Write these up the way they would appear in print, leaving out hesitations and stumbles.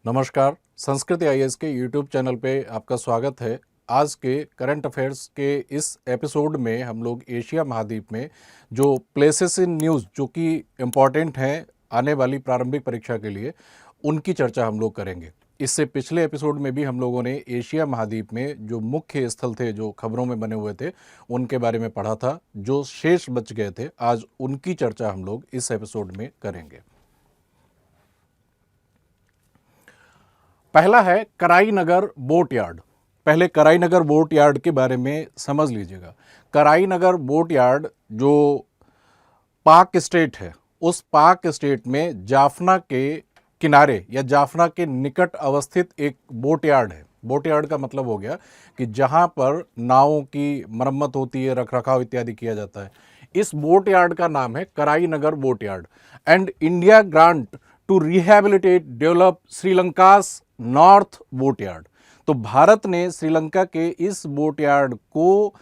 नमस्कार। संस्कृति आईएएस के यूट्यूब चैनल पे आपका स्वागत है। आज के करंट अफेयर्स के इस एपिसोड में हम लोग एशिया महाद्वीप में जो प्लेसेस इन न्यूज़ जो कि इम्पॉर्टेंट हैं आने वाली प्रारंभिक परीक्षा के लिए, उनकी चर्चा हम लोग करेंगे। इससे पिछले एपिसोड में भी हम लोगों ने एशिया महाद्वीप में जो मुख्य स्थल थे, जो खबरों में बने हुए थे, उनके बारे में पढ़ा था। जो शेष बच गए थे, आज उनकी चर्चा हम लोग इस एपिसोड में करेंगे। पहला है कराईनगर बोट यार्ड। पहले कराईनगर बोट यार्ड के बारे में समझ लीजिएगा। कराईनगर बोट यार्ड जो पाक स्टेट है, उस पाक स्टेट में जाफना के किनारे या जाफना के निकट अवस्थित एक बोट यार्ड है। बोट यार्ड का मतलब हो गया कि जहां पर नावों की मरम्मत होती है, रखरखाव इत्यादि किया जाता है। इस बोट यार्ड का नाम है Karainagar boat yard. And India grant to rehabilitate develop Sri Lanka's north boat yard. तो भारत ने श्रीलंका के इस बोट यार्ड को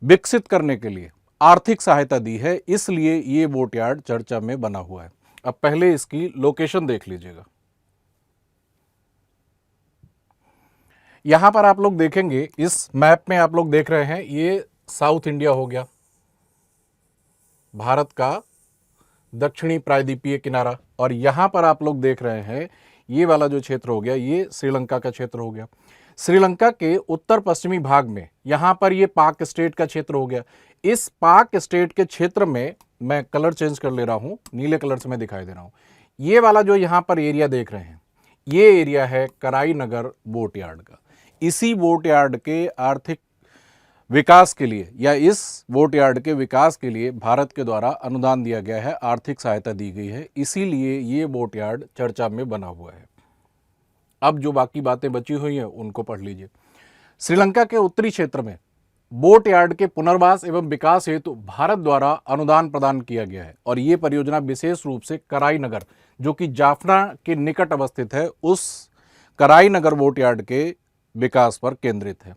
विकसित करने के लिए आर्थिक सहायता दी है, इसलिए ये बोट यार्ड चर्चा में बना हुआ है। अब पहले इसकी लोकेशन देख लीजिएगा। यहां पर आप लोग देखेंगे, इस मैप में आप लोग देख रहे हैं, ये साउथ इंडिया हो गया, भारत का दक्षिणी प्रायद्वीपीय किनारा। और यहां पर आप लोग देख रहे हैं, ये वाला जो क्षेत्र हो गया, ये श्रीलंका का क्षेत्र हो गया। श्रीलंका के उत्तर पश्चिमी भाग में यहां पर ये पाक स्टेट का क्षेत्र हो गया। इस पाक स्टेट के क्षेत्र में मैं कलर चेंज कर ले रहा हूं, नीले कलर से मैं दिखाई दे रहा हूं। ये वाला जो यहां पर एरिया देख रहे हैं, ये एरिया है कराईनगर बोट यार्ड का। इसी बोट यार्ड के आर्थिक विकास के लिए या इस बोट यार्ड के विकास के लिए भारत के द्वारा अनुदान दिया गया है, आर्थिक सहायता दी गई है, इसीलिए ये बोट यार्ड चर्चा में बना हुआ है। अब जो बाकी बातें बची हुई हैं उनको पढ़ लीजिए। श्रीलंका के उत्तरी क्षेत्र में बोट यार्ड के पुनर्वास एवं विकास हेतु भारत द्वारा अनुदान प्रदान किया गया है और ये परियोजना विशेष रूप से कराईनगर, जो कि जाफना के निकट अवस्थित है, उस कराईनगर बोट यार्ड के विकास पर केंद्रित है।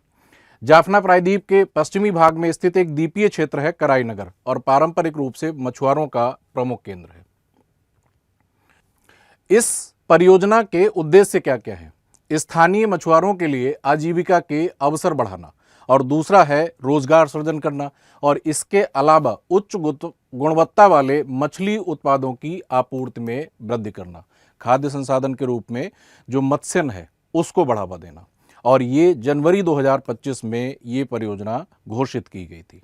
जाफना प्रायद्वीप के पश्चिमी भाग में स्थित एक द्वीपीय क्षेत्र है कराईनगर और पारंपरिक रूप से मछुआरों का प्रमुख केंद्र है। इस परियोजना के उद्देश्य क्या क्या है? स्थानीय मछुआरों के लिए आजीविका के अवसर बढ़ाना, और दूसरा है रोजगार सृजन करना, और इसके अलावा उच्च गुणवत्ता वाले मछली उत्पादों की आपूर्ति में वृद्धि करना, खाद्य संसाधन के रूप में जो मत्स्यन है उसको बढ़ावा देना। और ये जनवरी 2025 में ये परियोजना घोषित की गई थी।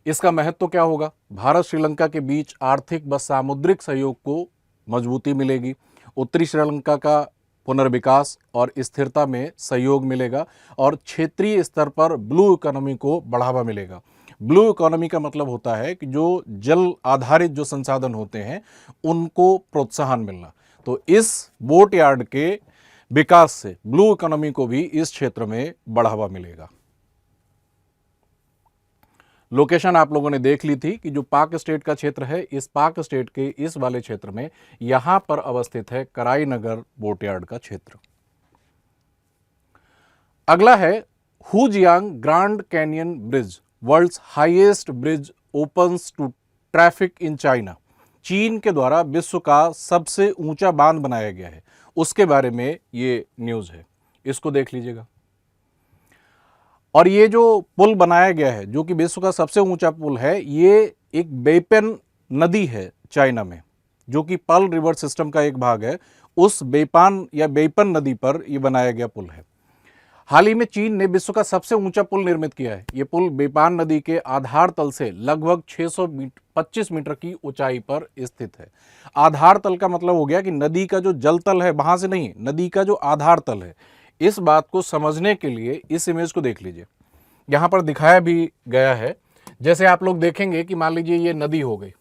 इसका महत्व क्या होगा? भारत श्रीलंका के बीच आर्थिक व सामुद्रिक सहयोग को मजबूती मिलेगी, उत्तरी श्रीलंका का पुनर्विकास और स्थिरता में सहयोग मिलेगा, और क्षेत्रीय स्तर पर ब्लू इकोनॉमी को बढ़ावा मिलेगा। ब्लू इकोनॉमी का मतलब होता है कि जो जल आधारित जो संसाधन होते हैं उनको प्रोत्साहन मिलना। तो इस बोट यार्ड के विकास से ब्लू इकोनॉमी को भी इस क्षेत्र में बढ़ावा मिलेगा। लोकेशन आप लोगों ने देख ली थी कि जो पाक स्टेट का क्षेत्र है, इस पाक स्टेट के इस वाले क्षेत्र में यहां पर अवस्थित है कराईनगर बोट यार्ड का क्षेत्र। अगला है Huajiang grand canyon bridge, world's highest bridge opens to traffic in China. चीन के द्वारा विश्व का सबसे ऊंचा बांध बनाया गया है, उसके बारे में ये न्यूज़ है, इसको देख लीजिएगा। और ये जो पुल बनाया गया है, जो कि विश्व का सबसे ऊंचा पुल है, ये एक बेपन नदी है चाइना में, जो कि पर्ल रिवर सिस्टम का एक भाग है। उस बेपान या बेपन नदी पर यह बनाया गया पुल है। हाल ही में चीन ने विश्व का सबसे ऊंचा पुल निर्मित किया है। ये पुल बेपान नदी के आधार तल से लगभग 625 मीटर की ऊंचाई पर स्थित है। आधार तल का मतलब हो गया कि नदी का जो जल तल है वहां से नहीं, नदी का जो आधार तल है। इस बात को समझने के लिए इस इमेज को देख लीजिए, यहां पर दिखाया भी गया है। जैसे आप लोग देखेंगे कि मान लीजिए ये नदी हो गई,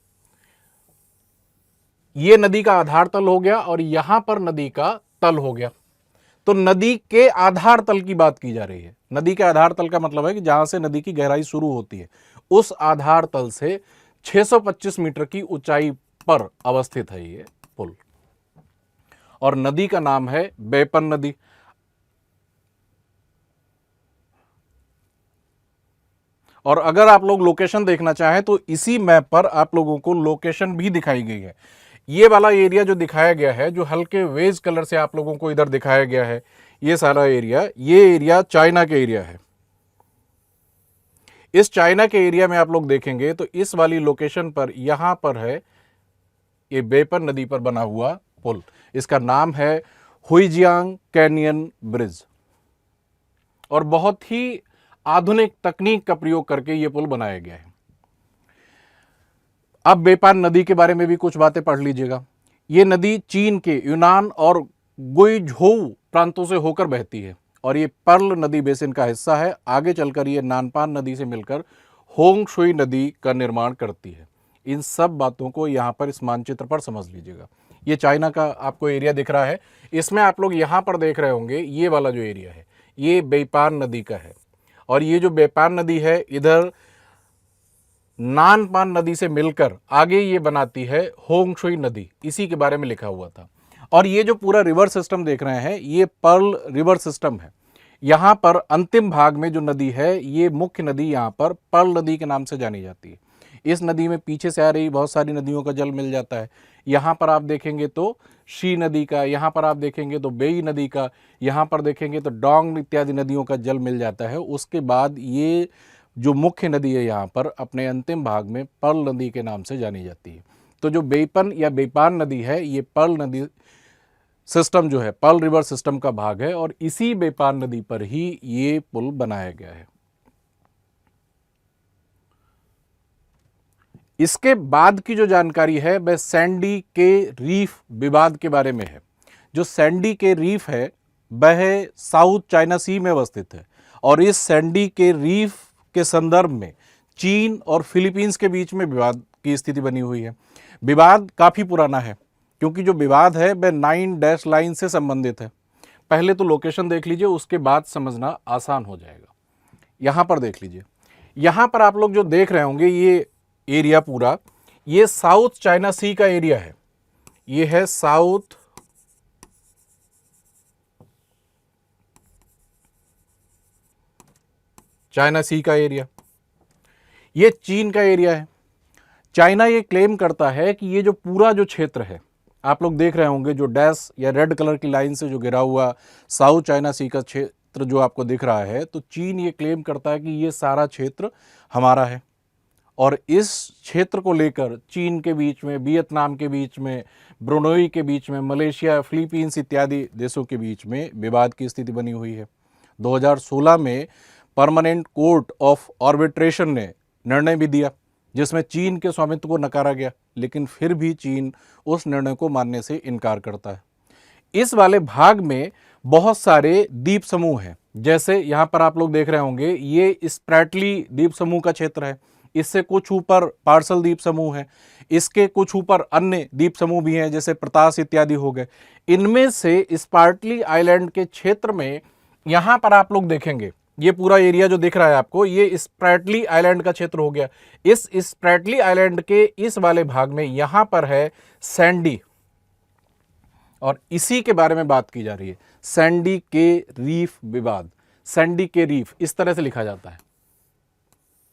ये नदी का आधार तल हो गया और यहां पर नदी का तल हो गया। तो नदी के आधार तल की बात की जा रही है। नदी के आधार तल का मतलब है कि जहां से नदी की गहराई शुरू होती है, उस आधार तल से 625 मीटर की ऊंचाई पर अवस्थित है ये पुल, और नदी का नाम है बेपन नदी। और अगर आप लोग लोकेशन देखना चाहें तो इसी मैप पर आप लोगों को लोकेशन भी दिखाई गई है। ये वाला एरिया जो दिखाया गया है, जो हल्के वेज कलर से आप लोगों को इधर दिखाया गया है, ये सारा एरिया, ये एरिया चाइना के एरिया है। इस चाइना के एरिया में आप लोग देखेंगे तो इस वाली लोकेशन पर यहां पर है ये बेपन नदी पर बना हुआ पुल। इसका नाम है हुइजियांग कैनियन ब्रिज और बहुत ही आधुनिक तकनीक का प्रयोग करके ये पुल बनाया गया है। अब बेपान नदी के बारे में भी कुछ बातें पढ़ लीजिएगा। ये नदी चीन के यूनान और गुइझोउ प्रांतों से होकर बहती है और ये पर्ल नदी बेसिन का हिस्सा है। आगे चलकर ये नानपान नदी से मिलकर होंगशुई नदी का निर्माण करती है। इन सब बातों को यहाँ पर इस मानचित्र पर समझ लीजिएगा। ये चाइना का आपको एरिया दिख रहा है, इसमें आप लोग यहाँ पर देख रहे होंगे ये वाला जो एरिया है ये बेपान नदी का है और ये जो बेपान नदी है इधर नानपान नदी से मिलकर आगे ये बनाती है होंगशुई नदी, इसी के बारे में लिखा हुआ था। और ये जो पूरा रिवर सिस्टम देख रहे हैं ये पर्ल रिवर सिस्टम है। यहाँ पर अंतिम भाग में जो नदी है ये मुख्य नदी यहाँ पर पर्ल नदी के नाम से जानी जाती है। इस नदी में पीछे से आ रही बहुत सारी नदियों का जल मिल जाता है। यहाँ पर आप देखेंगे तो शी नदी का, यहाँ पर आप देखेंगे तो बेई नदी का, यहाँ पर देखेंगे तो डोंग इत्यादि नदियों का जल मिल जाता है। उसके बाद ये जो मुख्य नदी है यहाँ पर अपने अंतिम भाग में पर्ल नदी के नाम से जानी जाती है। तो जो बेपन या बेपान नदी है ये पर्ल नदी सिस्टम जो है पर्ल रिवर सिस्टम का भाग है और इसी बेपान नदी पर ही ये पुल बनाया गया है। इसके बाद की जो जानकारी है वह सैंडी के रीफ विवाद के बारे में है। जो सैंडी के रीफ है वह साउथ चाइना सी में अवस्थित है और इस सैंडी के रीफ के संदर्भ में चीन और फिलीपींस के बीच में विवाद की स्थिति बनी हुई है। विवाद काफ़ी पुराना है क्योंकि जो विवाद है वह 9 डैश लाइन से संबंधित है। पहले तो लोकेशन देख लीजिए, उसके बाद समझना आसान हो जाएगा। यहाँ पर देख लीजिए, यहाँ पर आप लोग जो देख रहे होंगे ये एरिया पूरा ये साउथ चाइना सी का एरिया है। ये है साउथ चाइना सी का एरिया, ये चीन का एरिया है। चाइना ये क्लेम करता है कि ये जो पूरा जो क्षेत्र है आप लोग देख रहे होंगे जो डैश या रेड कलर की लाइन से जो घिरा हुआ साउथ चाइना सी का क्षेत्र जो आपको दिख रहा है, तो चीन ये क्लेम करता है कि ये सारा क्षेत्र हमारा है और इस क्षेत्र को लेकर चीन के बीच में, वियतनाम के बीच में, ब्रुनोई के बीच में, मलेशिया, फिलीपींस इत्यादि देशों के बीच में विवाद की स्थिति बनी हुई है। 2016 में परमानेंट कोर्ट ऑफ आर्बिट्रेशन ने निर्णय भी दिया जिसमें चीन के स्वामित्व को नकारा गया, लेकिन फिर भी चीन उस निर्णय को मानने से इनकार करता है। इस वाले भाग में बहुत सारे द्वीप समूह हैं, जैसे यहाँ पर आप लोग देख रहे होंगे ये स्प्रैटली द्वीप समूह का क्षेत्र है। इससे कुछ ऊपर पार्सल द्वीप समूह है, इसके कुछ ऊपर अन्य द्वीप समूह भी हैं जैसे प्रतास इत्यादि हो गए। इनमें से स्पार्टली आइलैंड के क्षेत्र में यहाँ पर आप लोग देखेंगे ये पूरा एरिया जो दिख रहा है आपको ये स्प्रैटली आइलैंड का क्षेत्र हो गया। इस स्प्रैटली आइलैंड के इस वाले भाग में यहाँ पर है सैंडी और इसी के बारे में बात की जा रही है, सैंडी के रीफ विवाद। सैंडी के रीफ इस तरह से लिखा जाता है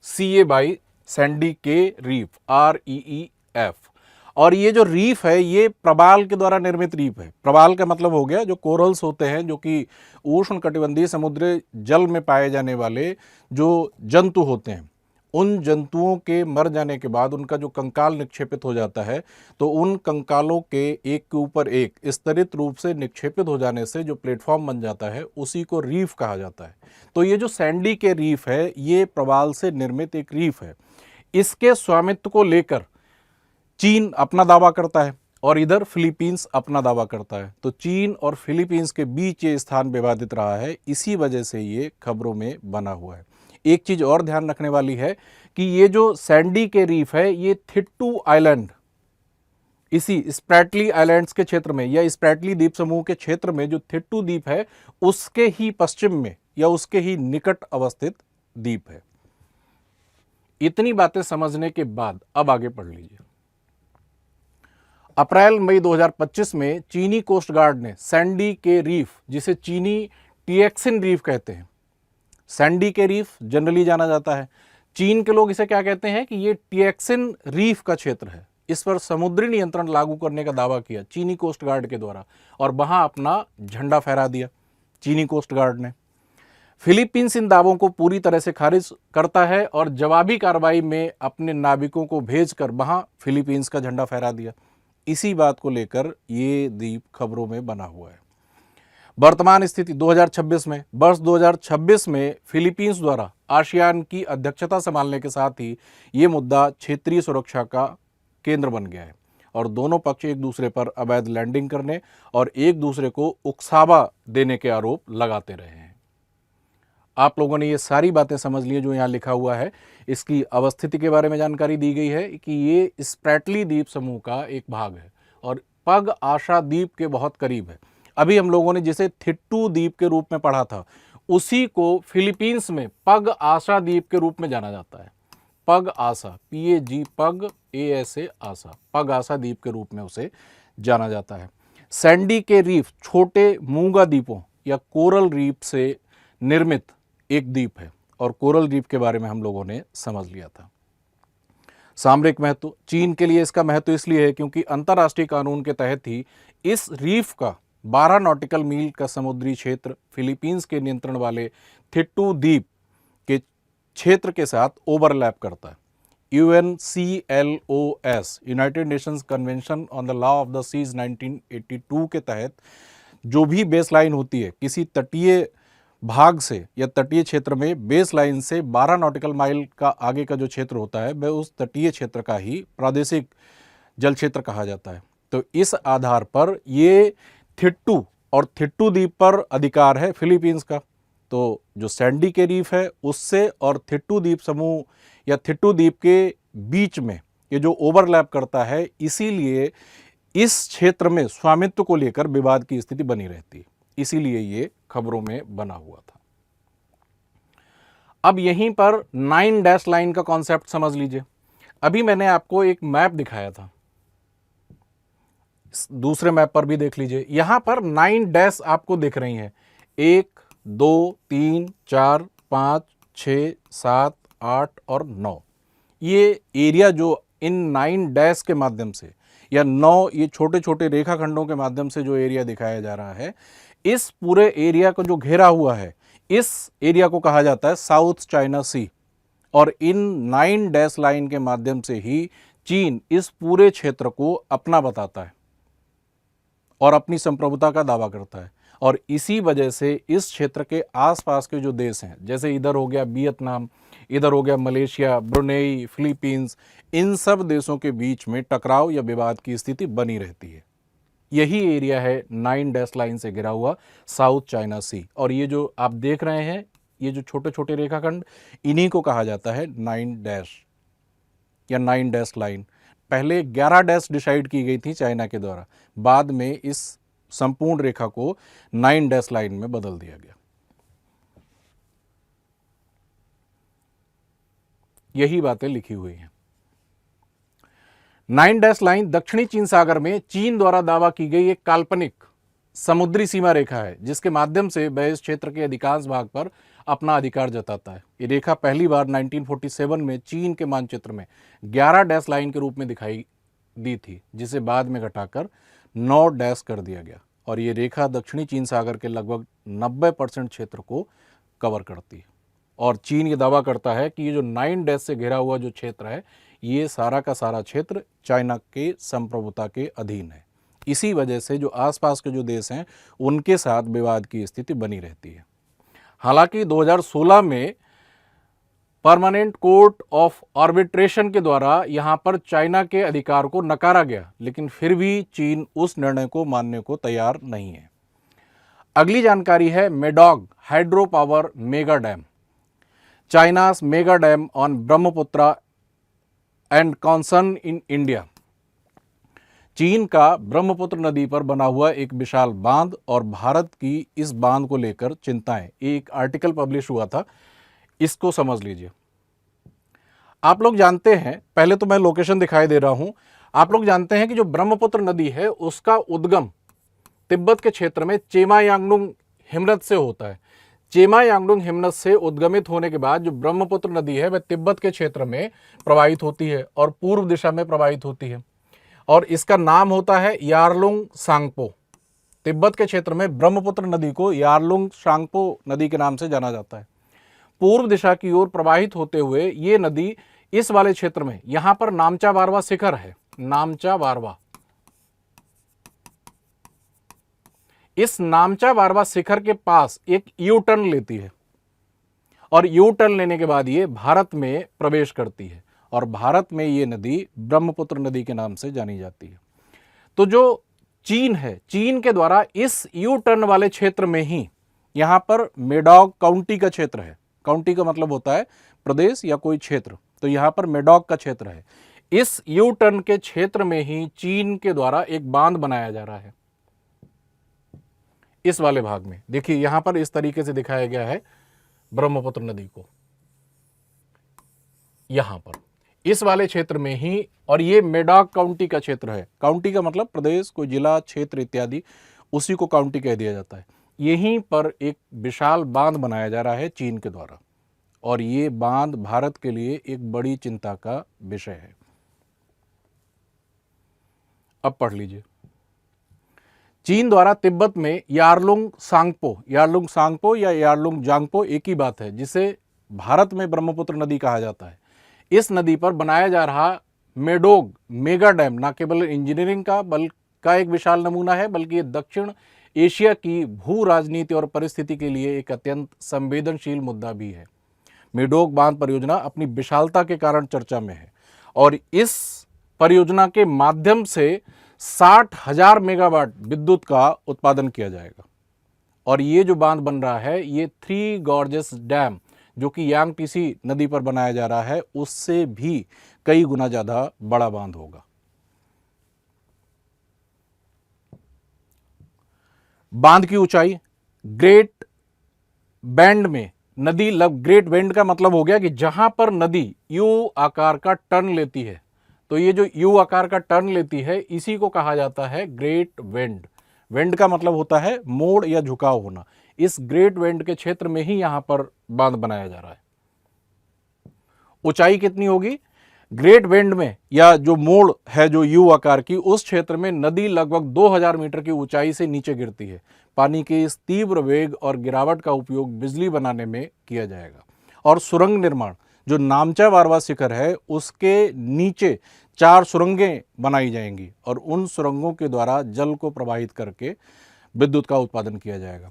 CA बाई सैंडी के रीफ REEF। और ये जो रीफ है ये प्रवाल के द्वारा निर्मित रीफ है। प्रवाल का मतलब हो गया जो कोरल्स होते हैं जो कि उष्णकटिबंधीय समुद्री जल में पाए जाने वाले जो जंतु होते हैं, उन जंतुओं के मर जाने के बाद उनका जो कंकाल निक्षेपित हो जाता है तो उन कंकालों के एक के ऊपर एक स्तरित रूप से निक्षेपित हो जाने से जो प्लेटफॉर्म बन जाता है उसी को रीफ कहा जाता है। तो ये जो सैंडी के रीफ है ये प्रवाल से निर्मित एक रीफ है। इसके स्वामित्व को लेकर चीन अपना दावा करता है और इधर फिलीपींस अपना दावा करता है। तो चीन और फिलीपींस के बीच ये स्थान विवादित रहा है, इसी वजह से ये खबरों में बना हुआ है। एक चीज और ध्यान रखने वाली है कि ये जो सैंडी के रीफ है ये थिट्टू आइलैंड इसी स्प्रैटली आइलैंड्स के क्षेत्र में या स्प्रैटली द्वीप समूह के क्षेत्र में जो थिट्टू द्वीप है उसके ही पश्चिम में या उसके ही निकट अवस्थित द्वीप है। इतनी बातें समझने के बाद अब आगे पढ़ लीजिए। अप्रैल मई 2025 में चीनी कोस्ट गार्ड ने सैंडी के रीफ, जिसे चीनी टिएक्सिन रीफ कहते हैं, सैंडी के रीफ जनरली जाना जाता है, चीन के लोग इसे क्या कहते हैं कि ये टिएक्सिन रीफ का क्षेत्र है। इस पर समुद्री नियंत्रण लागू करने का दावा किया चीनी कोस्ट गार्ड के द्वारा और वहां अपना झंडा फहरा दिया चीनी कोस्ट गार्ड ने। फिलीपींस इन दावों को पूरी तरह से खारिज करता है और जवाबी कार्रवाई में अपने नाविकों को भेजकर वहां फिलीपींस का झंडा फहरा दिया। इसी बात को लेकर ये द्वीप खबरों में बना हुआ है। वर्तमान स्थिति 2026 में, वर्ष 2026 में फिलीपींस द्वारा आसियान की अध्यक्षता संभालने के साथ ही ये मुद्दा क्षेत्रीय सुरक्षा का केंद्र बन गया है और दोनों पक्ष एक दूसरे पर अवैध लैंडिंग करने और एक दूसरे को उकसावा देने के आरोप लगाते रहे हैं। आप लोगों ने ये सारी बातें समझ ली जो यहाँ लिखा हुआ है। इसकी अवस्थिति के बारे में जानकारी दी गई है कि ये स्प्रैटली द्वीप समूह का एक भाग है और पग आशा द्वीप के बहुत करीब है। अभी हम लोगों ने जिसे थिट्टू द्वीप के रूप में पढ़ा था उसी को फिलीपींस में पग आशा द्वीप के रूप में जाना जाता है। पग आशा, PAG, पग ASA, आशा, पग आशा द्वीप के रूप में उसे जाना जाता है। सैंडी के रीफ छोटे मूंगा द्वीपों या कोरल रीफ से निर्मित एक द्वीप है और कोरल रीफ के बारे में हम लोगों ने समझ लिया था। सामरिक महत्व, चीन के लिए इसका महत्व इसलिए है क्योंकि अंतर्राष्ट्रीय कानून के तहत ही इस रीफ का 12 नॉटिकल मील का समुद्री क्षेत्र फिलीपींस के नियंत्रण वाले थिट्टू द्वीप के क्षेत्र के साथ ओवरलैप करता है। UNCLOS, United Nations Convention on the Law of the Seas 1982 के तहत जो भी बेस लाइन होती है किसी तटीय भाग से या तटीय क्षेत्र में बेस लाइन से 12 नॉटिकल माइल का आगे का जो क्षेत्र होता है वह उस तटीय क्षेत्र का ही प्रादेशिक जल क्षेत्र कहा जाता है। तो इस आधार पर ये थिट्टू और थिट्टू द्वीप पर अधिकार है फिलीपींस का। तो जो सैंडी के रीफ है उससे और थिट्टू द्वीप समूह या थिट्टू द्वीप के बीच में ये जो ओवरलैप करता है, इसीलिए इस क्षेत्र में स्वामित्व को लेकर विवाद की स्थिति बनी रहती है, इसीलिए ये खबरों में बना हुआ था। अब यहीं पर 9 डैश लाइन का कॉन्सेप्ट समझ लीजिए। अभी मैंने आपको एक मैप दिखाया था, दूसरे मैप पर भी देख लीजिए। यहां पर 9 डैश आपको दिख रही हैं, 1 2 3 4 5 6 7 8 और 9। ये एरिया जो इन 9 डैश के माध्यम से या 9 ये छोटे छोटे रेखाखंडों के माध्यम से जो एरिया दिखाया जा रहा है, इस पूरे एरिया को जो घेरा हुआ है, इस एरिया को कहा जाता है साउथ चाइना सी। और इन 9 डैश लाइन के माध्यम से ही चीन इस पूरे क्षेत्र को अपना बताता है और अपनी संप्रभुता का दावा करता है। और इसी वजह से इस क्षेत्र के आसपास के जो देश हैं, जैसे इधर हो गया वियतनाम, इधर हो गया मलेशिया, ब्रुनेई, फिलीपींस, इन सब देशों के बीच में टकराव या विवाद की स्थिति बनी रहती है। यही एरिया है 9 डैश लाइन से घिरा हुआ साउथ चाइना सी। और ये जो आप देख रहे हैं, ये जो छोटे छोटे रेखाखंड, इन्हीं को कहा जाता है 9 डैश या 9 डैश लाइन। पहले 11 डैश डिसाइड की गई थी चाइना के द्वारा, बाद में इस संपूर्ण रेखा को 9 डैश लाइन में बदल दिया गया। यही बातें लिखी हुई हैं। 9 डैश लाइन दक्षिणी चीन सागर में चीन द्वारा दावा की गई एक काल्पनिक समुद्री सीमा रेखा है, जिसके माध्यम से वह इस क्षेत्र के अधिकांश भाग पर अपना अधिकार जताता है। ये रेखा पहली बार 1947 में चीन के मानचित्र में 11 डैश लाइन के रूप में दिखाई दी थी, जिसे बाद में घटाकर 9 डैश कर दिया गया। और ये रेखा दक्षिणी चीन सागर के लगभग 90% क्षेत्र को कवर करती है। और चीन ये दावा करता है कि ये जो 9 डैश से घिरा हुआ जो क्षेत्र है, ये सारा का सारा क्षेत्र चाइना के संप्रभुता के अधीन है। इसी वजह से जो आसपास के जो देश हैं उनके साथ विवाद की स्थिति बनी रहती है। हालांकि 2016 में परमानेंट कोर्ट ऑफ आर्बिट्रेशन के द्वारा यहाँ पर चाइना के अधिकार को नकारा गया, लेकिन फिर भी चीन उस निर्णय को मानने को तैयार नहीं है। अगली जानकारी है Medog hydro power mega dam, China's mega dam on Brahmaputra and concern in India. चीन का ब्रह्मपुत्र नदी पर बना हुआ एक विशाल बांध और भारत की इस बांध को लेकर चिंताएं, एक आर्टिकल पब्लिश हुआ था, इसको समझ लीजिए। आप लोग जानते हैं, पहले तो मैं लोकेशन दिखाई दे रहा हूं, आप लोग जानते हैं कि जो ब्रह्मपुत्र नदी है उसका उद्गम तिब्बत के क्षेत्र में चेमा यांगडुंग हिमनद से होता है। चेमा यांगडुंग हिमनद से उद्गमित होने के बाद जो ब्रह्मपुत्र नदी है वह तिब्बत के क्षेत्र में प्रवाहित होती है और पूर्व दिशा में प्रवाहित होती है। और इसका नाम होता है यारलुंग सांगपो। तिब्बत के क्षेत्र में ब्रह्मपुत्र नदी को यारलुंग सांगपो नदी के नाम से जाना जाता है। पूर्व दिशा की ओर प्रवाहित होते हुए ये नदी इस वाले क्षेत्र में, यहां पर नामचा बारवा शिखर है, नामचा बारवा। इस नामचा बारवा शिखर के पास एक यू टर्न लेती है और यू टर्न लेने के बाद ये भारत में प्रवेश करती है और भारत में ये नदी ब्रह्मपुत्र नदी के नाम से जानी जाती है। तो जो चीन है, चीन के द्वारा इस यू टर्न वाले क्षेत्र में ही, यहां पर मेडॉक काउंटी का क्षेत्र है। काउंटी का मतलब होता है प्रदेश या कोई क्षेत्र, तो यहां पर मेडॉक का क्षेत्र है। इस यू टर्न के क्षेत्र में ही चीन के द्वारा एक बांध बनाया जा रहा है। इस वाले भाग में देखिए, यहां पर इस तरीके से दिखाया गया है ब्रह्मपुत्र नदी को, यहां पर इस वाले क्षेत्र में ही, और ये मेडॉक काउंटी का क्षेत्र है। काउंटी का मतलब प्रदेश, कोई जिला, क्षेत्र इत्यादि, उसी को काउंटी कह दिया जाता है। यहीं पर एक विशाल बांध बनाया जा रहा है चीन के द्वारा, और ये बांध भारत के लिए एक बड़ी चिंता का विषय है। अब पढ़ लीजिए, चीन द्वारा तिब्बत में यारलुंग सांगपो या यारलुंग जांगपो एक ही बात है, जिसे भारत में ब्रह्मपुत्र नदी कहा जाता है। इस नदी पर बनाया जा रहा मेडोग मेगा डैम न केवल इंजीनियरिंग का एक विशाल नमूना है, बल्कि ये दक्षिण एशिया की भू राजनीति और परिस्थिति के लिए एक अत्यंत संवेदनशील मुद्दा भी है। मेडोग बांध परियोजना अपनी विशालता के कारण चर्चा में है और इस परियोजना के माध्यम से 60,000 मेगावाट विद्युत का उत्पादन किया जाएगा। और ये जो बांध बन रहा है, ये थ्री गॉर्जेस डैम जो कि यांगटीसी नदी पर बनाया जा रहा है, उससे भी कई गुना ज्यादा बड़ा बांध होगा। बांध की ऊंचाई, ग्रेट बैंड में नदी ग्रेट बैंड का मतलब हो गया कि जहां पर नदी यू आकार का टर्न लेती है, तो ये जो यू आकार का टर्न लेती है, इसी को कहा जाता है ग्रेट वेंड। वेंड का मतलब होता है मोड़ या झुकाव होना। इस ग्रेट वेंड के क्षेत्र में ही यहां पर बांध बनाया जा रहा है। ऊंचाई कितनी होगी? ग्रेट वेंड में या जो मोड़ है जो यू आकार की, उस क्षेत्र में नदी लगभग 2000 मीटर की ऊंचाई से नीचे गिरती है। पानी के इस तीव्र वेग और गिरावट का उपयोग बिजली बनाने में किया जाएगा और सुरंग निर्माण, जो नामचा बारवा शिखर है उसके नीचे 4 सुरंगें बनाई जाएंगी और उन सुरंगों के द्वारा जल को प्रवाहित करके विद्युत का उत्पादन किया जाएगा।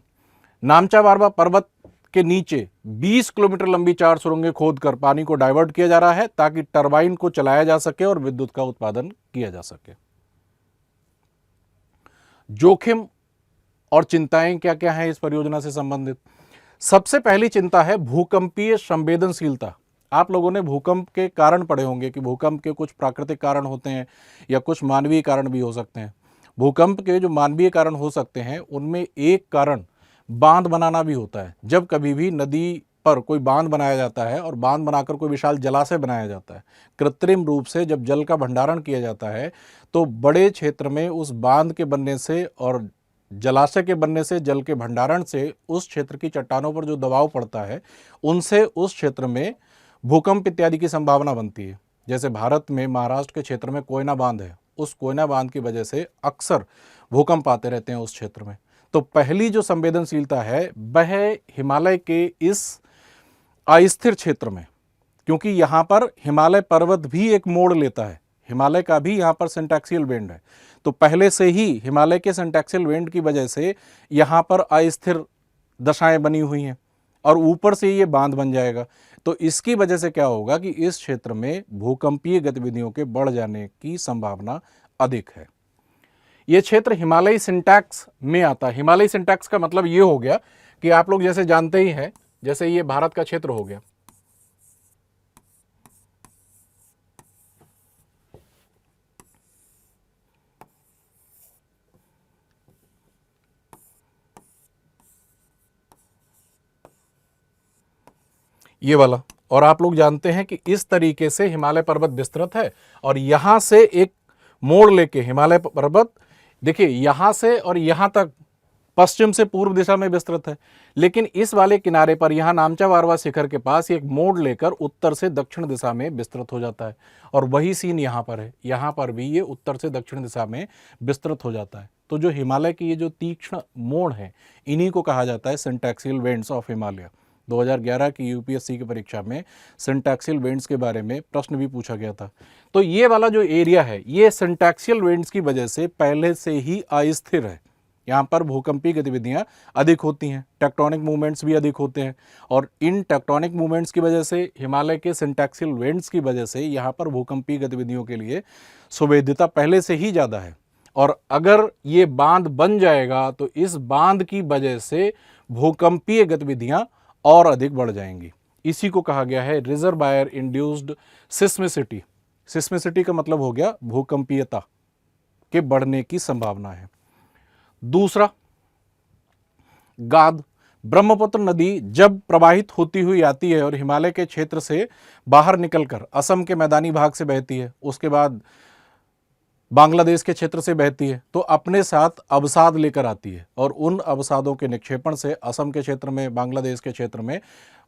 नामचा बारवा पर्वत के नीचे 20 किलोमीटर लंबी 4 सुरंगें खोदकर पानी को डाइवर्ट किया जा रहा है ताकि टरबाइन को चलाया जा सके और विद्युत का उत्पादन किया जा सके। जोखिम और चिंताएं क्या क्या हैं इस परियोजना से संबंधित? सबसे पहली चिंता है भूकंपीय संवेदनशीलता। आप लोगों ने भूकंप के कारण पढ़े होंगे कि भूकंप के कुछ प्राकृतिक कारण होते हैं या कुछ मानवीय कारण भी हो सकते हैं। भूकंप के जो मानवीय कारण हो सकते हैं, उनमें एक कारण बांध बनाना भी होता है। जब कभी भी नदी पर कोई बांध बनाया जाता है और बांध बनाकर कोई विशाल जलाशय बनाया जाता है, कृत्रिम रूप से जब जल का भंडारण किया जाता है, तो बड़े क्षेत्र में उस बांध के बनने से और जलाशय के बनने से, जल के भंडारण से उस क्षेत्र की चट्टानों पर जो दबाव पड़ता है, उनसे उस क्षेत्र में भूकंप इत्यादि की संभावना बनती है। जैसे भारत में महाराष्ट्र के क्षेत्र में कोयना बांध है, उस कोयना बांध की वजह से अक्सर भूकंप आते रहते हैं उस क्षेत्र में। तो पहली जो संवेदनशीलता है वह हिमालय के इस अस्थिर क्षेत्र में, क्योंकि यहाँ पर हिमालय पर्वत भी एक मोड़ लेता है, हिमालय का भी यहाँ पर सिंटैक्सियल बेंड है। तो पहले से ही हिमालय के सिंटैक्सियल बेंड की वजह से यहाँ पर अस्थिर दशाएं बनी हुई हैं और ऊपर से ये बांध बन जाएगा। तो इसकी वजह से क्या होगा कि इस क्षेत्र में भूकंपीय गतिविधियों के बढ़ जाने की संभावना अधिक है। ये क्षेत्र हिमालयी सिंटैक्स में आता है। हिमालयी सिंटैक्स का मतलब ये हो गया कि आप लोग जैसे जानते ही हैं, जैसे ये भारत का क्षेत्र हो गया, ये वाला, और आप लोग जानते हैं कि इस तरीके से हिमालय पर्वत विस्तृत है और यहां से एक मोड़ लेके हिमालय पर्वत, देखिए यहां से और यहां तक पश्चिम से पूर्व दिशा में विस्तृत है। लेकिन इस वाले किनारे पर यहाँ नामचा वारवा शिखर के पास एक मोड़ लेकर उत्तर से दक्षिण दिशा में विस्तृत हो जाता है, और वही सीन यहाँ पर है। यहाँ पर भी ये उत्तर से दक्षिण दिशा में विस्तृत हो जाता है। तो जो हिमालय की ये जो तीक्ष्ण मोड़ है, इन्हीं को कहा जाता है सिंटैक्सियल वेंट्स ऑफ हिमालय। 2011 की यूपीएससी की परीक्षा में सिंटैक्सियल वेंट्स के बारे में प्रश्न भी पूछा गया था। तो ये वाला जो एरिया है, ये सिंटैक्सियल वेंट्स की वजह से पहले से ही अस्थिर है। यहाँ पर भूकंपीय गतिविधियाँ अधिक होती हैं, टेक्टोनिक मूवमेंट्स भी अधिक होते हैं, और इन टेक्टोनिक मूवमेंट्स की वजह से, हिमालय के सिंटैक्सियल वेंट्स की वजह से यहाँ पर भूकंपीय गतिविधियों के लिए सुवेद्यता पहले से ही ज़्यादा है। और अगर ये बांध बन जाएगा तो इस बांध की वजह से भूकंपीय गतिविधियाँ और अधिक बढ़ जाएंगी। इसी को कहा गया है रिजर्वायर इंड्यूस्ड सिस्मिसिटी। सिस्मिसिटी का मतलब हो गया भूकंपीयता के बढ़ने की संभावना है। दूसरा, गाद। ब्रह्मपुत्र नदी जब प्रवाहित होती हुई आती है और हिमालय के क्षेत्र से बाहर निकलकर असम के मैदानी भाग से बहती है, उसके बाद बांग्लादेश के क्षेत्र से बहती है, तो अपने साथ अवसाद लेकर आती है, और उन अवसादों के निक्षेपण से असम के क्षेत्र में, बांग्लादेश के क्षेत्र में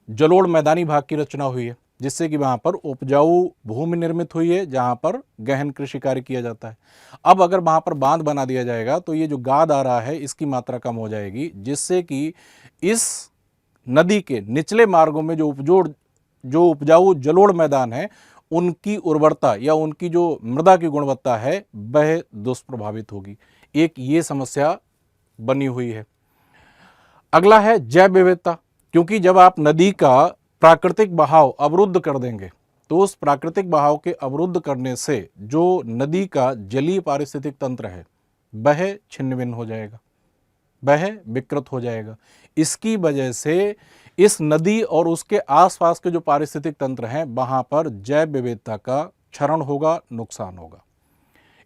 जलोढ़ मैदानी भाग की रचना हुई है, जिससे कि वहाँ पर उपजाऊ भूमि निर्मित हुई है, जहाँ पर गहन कृषि कार्य किया जाता है। अब अगर वहाँ पर बांध बना दिया जाएगा तो ये जो गाद आ रहा है इसकी मात्रा कम हो जाएगी, जिससे कि इस नदी के निचले मार्गों में जो उपजाऊ जलोढ़ मैदान है, उनकी उर्वरता या उनकी जो मृदा की गुणवत्ता है वह दुष्प्रभावित होगी। एक ये समस्या बनी हुई है। अगला है जैव विविधता, क्योंकि जब आप नदी का प्राकृतिक बहाव अवरुद्ध कर देंगे तो उस प्राकृतिक बहाव के अवरुद्ध करने से जो नदी का जलीय पारिस्थितिक तंत्र है वह छिन्न भिन्न हो जाएगा, वह विकृत हो जाएगा। इसकी वजह से इस नदी और उसके आसपास के जो पारिस्थितिक तंत्र हैं वहाँ पर जैव विविधता का क्षरण होगा, नुकसान होगा।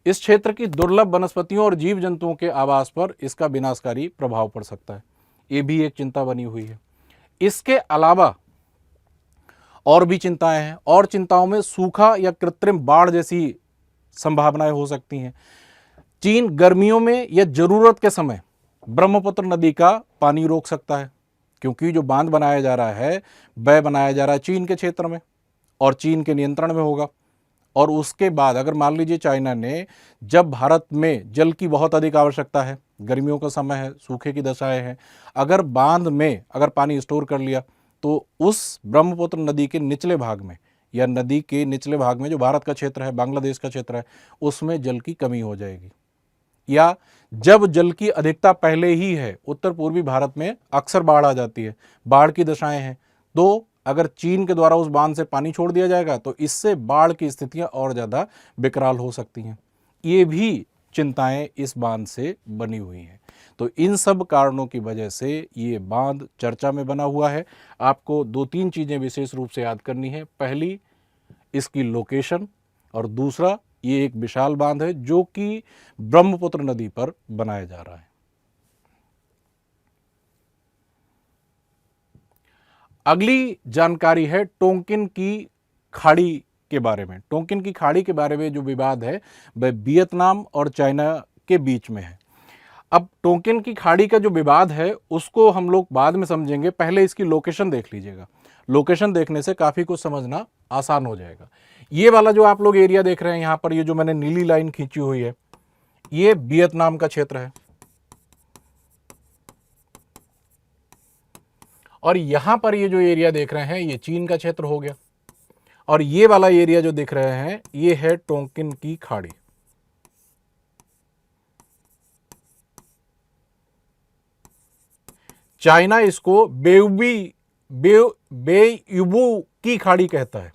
इस क्षेत्र की दुर्लभ वनस्पतियों और जीव जंतुओं के आवास पर इसका विनाशकारी प्रभाव पड़ सकता है। ये भी एक चिंता बनी हुई है। इसके अलावा और भी चिंताएं हैं, और चिंताओं में सूखा या कृत्रिम बाढ़ जैसी संभावनाएं हो सकती हैं। चीन गर्मियों में या जरूरत के समय ब्रह्मपुत्र नदी का पानी रोक सकता है, क्योंकि जो बांध बनाया जा रहा है वह बनाया जा रहा है चीन के क्षेत्र में और चीन के नियंत्रण में होगा। और उसके बाद अगर मान लीजिए चाइना ने, जब भारत में जल की बहुत अधिक आवश्यकता है, गर्मियों का समय है, सूखे की दशाएं हैं, अगर बांध में अगर पानी स्टोर कर लिया तो उस ब्रह्मपुत्र नदी के निचले भाग में या नदी के निचले भाग में जो भारत का क्षेत्र है, बांग्लादेश का क्षेत्र है, उसमें जल की कमी हो जाएगी। या जब जल की अधिकता पहले ही है, उत्तर पूर्वी भारत में अक्सर बाढ़ आ जाती है, बाढ़ की दशाएं हैं, तो अगर चीन के द्वारा उस बांध से पानी छोड़ दिया जाएगा तो इससे बाढ़ की स्थितियां और ज़्यादा विकराल हो सकती हैं। ये भी चिंताएं इस बांध से बनी हुई हैं। तो इन सब कारणों की वजह से ये बांध चर्चा में बना हुआ है। आपको 2-3 चीज़ें विशेष रूप से याद करनी है। पहली, इसकी लोकेशन, और दूसरा, ये एक विशाल बांध है जो कि ब्रह्मपुत्र नदी पर बनाया जा रहा है। अगली जानकारी है टोंकिन की खाड़ी के बारे में। टोंकिन की खाड़ी के बारे में जो विवाद है वह वियतनाम और चाइना के बीच में है। अब टोंकिन की खाड़ी का जो विवाद है उसको हम लोग बाद में समझेंगे, पहले इसकी लोकेशन देख लीजिएगा। लोकेशन देखने से काफ़ी कुछ समझना आसान हो जाएगा। ये वाला जो आप लोग एरिया देख रहे हैं यहाँ पर, ये जो मैंने नीली लाइन खींची हुई है, ये वियतनाम का क्षेत्र है, और यहाँ पर ये जो एरिया देख रहे हैं ये चीन का क्षेत्र हो गया, और ये वाला एरिया जो दिख रहे हैं ये है टोंकिन की खाड़ी। चाइना इसको बेयुबू की खाड़ी कहता है।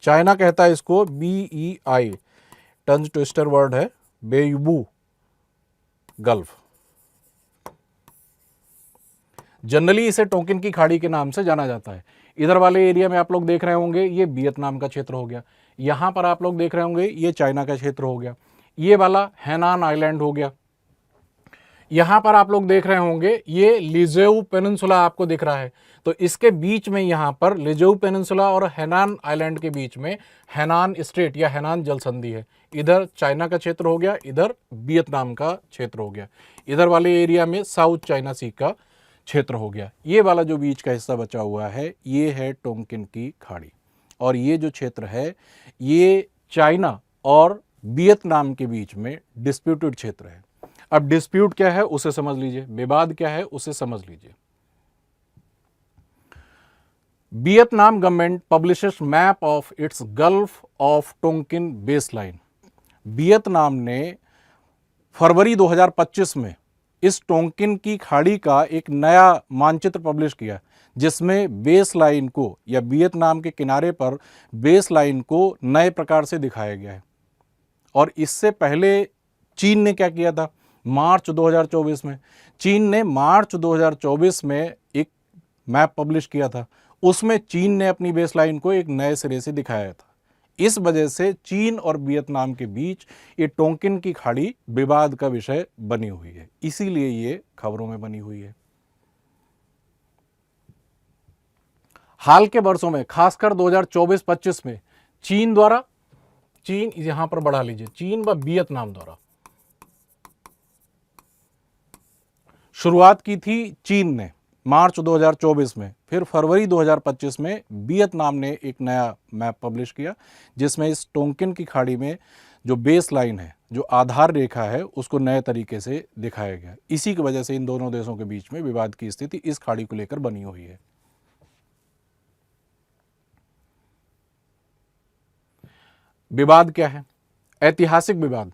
चाइना कहता है इसको BEI, टंज ट्विस्टर वर्ड है, बेयुबू गल्फ। जनरली इसे टोंकिन की खाड़ी के नाम से जाना जाता है। इधर वाले एरिया में आप लोग देख रहे होंगे ये वियतनाम का क्षेत्र हो गया, यहाँ पर आप लोग देख रहे होंगे ये चाइना का क्षेत्र हो गया, ये वाला हैनान आइलैंड हो गया, यहाँ पर आप लोग देख रहे होंगे ये लिजेऊ पेनिनसुला आपको दिख रहा है। तो इसके बीच में यहाँ पर लिजेऊ पेनिनसुला और हैनान आइलैंड के बीच में हैनान स्ट्रेट या हैनान जल संधि है। इधर चाइना का क्षेत्र हो गया, इधर वियतनाम का क्षेत्र हो गया, इधर वाले एरिया में साउथ चाइना सी का क्षेत्र हो गया। ये वाला जो बीच का हिस्सा बचा हुआ है ये है टोंकिन की खाड़ी, और ये जो क्षेत्र है ये चाइना और वियतनाम के बीच में डिस्प्यूटेड क्षेत्र है। अब डिस्प्यूट क्या है उसे समझ लीजिए, विवाद क्या है उसे समझ लीजिए। Vietnam government publishes map of its gulf of Tonkin baseline. Vietnam ने फरवरी 2025 में इस टोंकिन की खाड़ी का एक नया मानचित्र पब्लिश किया, जिसमें बेस लाइन को या वियतनाम के किनारे पर बेस लाइन को नए प्रकार से दिखाया गया है। और इससे पहले चीन ने क्या किया था, मार्च 2024 में चीन ने मार्च 2024 में एक मैप पब्लिश किया था, उसमें चीन ने अपनी बेस लाइन को एक नए सिरे से दिखाया था। इस वजह से चीन और वियतनाम के बीच ये टोंकिन की खाड़ी विवाद का विषय बनी हुई है, इसीलिए ये खबरों में बनी हुई है। हाल के वर्षों में खासकर 2024-25 में चीन द्वारा, चीन यहां पर बढ़ा लीजिए, चीन व वियतनाम द्वारा शुरुआत की थी चीन ने मार्च 2024 में, फिर फरवरी 2025 में वियतनाम ने एक नया मैप पब्लिश किया, जिसमें इस टोंकिन की खाड़ी में जो बेस लाइन है, जो आधार रेखा है, उसको नए तरीके से दिखाया गया। इसी की वजह से इन दोनों देशों के बीच में विवाद की स्थिति इस खाड़ी को लेकर बनी हुई है। विवाद क्या है? ऐतिहासिक विवाद।